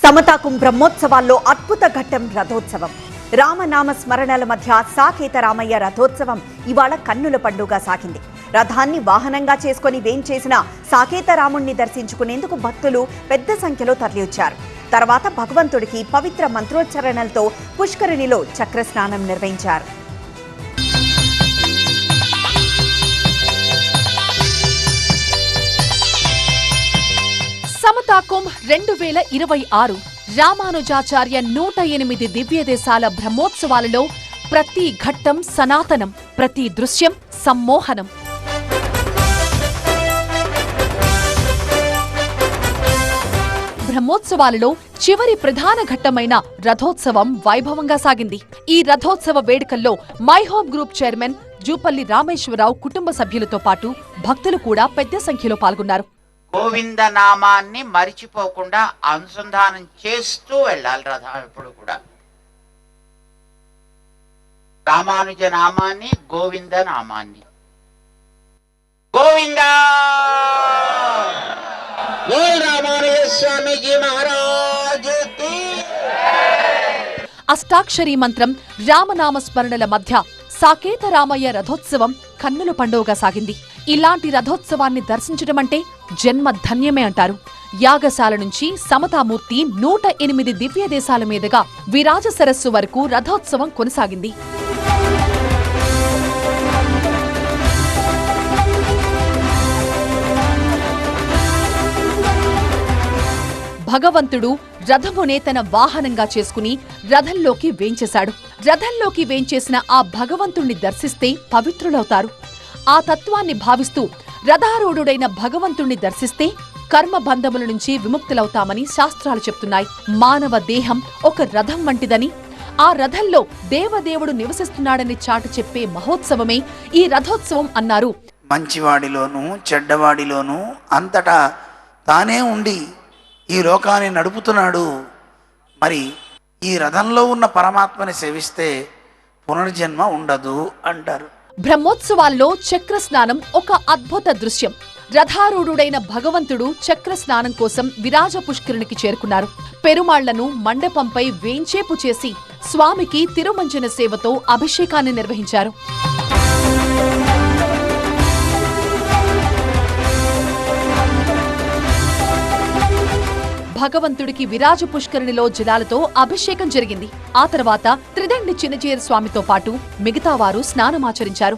సమతాకుం బ్రహ్మోత్సవాల్లో అద్భుత ఘట్టం రథోత్సవం. రామనామ స్మరణల మధ్య సాకేత రామయ్య రథోత్సవం ఇవాళ కన్నుల పండుగ సాగింది. రథాన్ని వాహనంగా చేసుకుని వేంచేసిన సాకేత రాముణ్ణి దర్శించుకునేందుకు భక్తులు పెద్ద సంఖ్యలో తరలివచ్చారు. తర్వాత భగవంతుడికి పవిత్ర మంత్రోచ్చరణలతో పుష్కరిణిలో చక్రస్నానం నిర్వహించారు. సమతాకుం 2026 రామానుజాచార్య 108 దివ్యదేశాల బ్రహ్మోత్సవాలలో ప్రతి ఘట్టం సనాతనం, ప్రతి దృశ్యం సమ్మోహనం. బ్రహ్మోత్సవాలలో చివరి ప్రధాన ఘట్టమైన రథోత్సవం వైభవంగా సాగింది. ఈ రథోత్సవ వేడుకల్లో మైహోప్ గ్రూప్ చైర్మన్ జూపల్లి రామేశ్వరరావు కుటుంబ సభ్యులతో పాటు భక్తులు కూడా పెద్ద సంఖ్యలో పాల్గొన్నారు. గోవింద నామాన్ని మరిచిపోకుండా అనుసంధానం చేస్తూ వెళ్ళాలి. రథం ఎప్పుడు కూడా రామానుజ నామాన్ని, గోవింద నామాన్ని. గోవింద రామానుజ స్వామిజీ మహారాజు. అష్టాక్షరీ మంత్రం, రామనామ స్మరణల మధ్య సాకేత రామయ్య రథోత్సవం కన్నుల పండుగగా సాగింది. ఇలాంటి రథోత్సవాన్ని దర్శించడమంటే జన్మ ధన్యమే అంటారు. యాగశాల నుంచి సమతామూర్తి 108 దివ్య దేశాల మీదుగా విరాజ సరస్సు వరకు రథోత్సవం కొనసాగింది. భగవంతుడు రథమునే తన వాహనంగా చేసుకుని రథంలోకి వేంచేశాడు. రథంలోకి వేంచేసిన ఆ భగవంతుణ్ణి దర్శిస్తే పవిత్రులవుతారు. ఆ తత్వాన్ని భావిస్తూ రథారూఢుడైన భగవంతుణ్ణి దర్శిస్తే కర్మబంధముల నుంచి విముక్తులవుతామని శాస్త్రాలు చెప్తున్నాయి. మానవ దేహం ఒక రథం వంటిదని, ఆ రథంలో దేవదేవుడు నివసిస్తున్నాడని చాటు చెప్పే మహోత్సవమే ఈ రథోత్సవం అన్నారు. మంచివాడిలోనూ చెడ్డవాడిలోనూ అంతటా తానే ఉండి ఈ లోకాన్ని నడుపుతున్నాడు. మరి ఈ రథంలో ఉన్న పరమాత్మని సేవిస్తే పునర్జన్మ ఉండదు అంటారు. బ్రహ్మోత్సవాల్లో చక్రస్నానం ఒక అద్భుత దృశ్యం. రథారూఢుడైన భగవంతుడు చక్రస్నానం కోసం విరాజ పుష్కరిణికి చేరుకున్నారు. పెరుమాళ్లను మండపంపై వేంచేపు చేసి స్వామికి తిరుమంజన సేవతో అభిషేకాన్ని నిర్వహించారు. భగవంతుడికి విరాజ పుష్కరిణిలో జలాలతో అభిషేకం జరిగింది. ఆ తర్వాత త్రిదండి చిన్నజీయర్ స్వామితో పాటు మిగతా వారు స్నానమాచరించారు.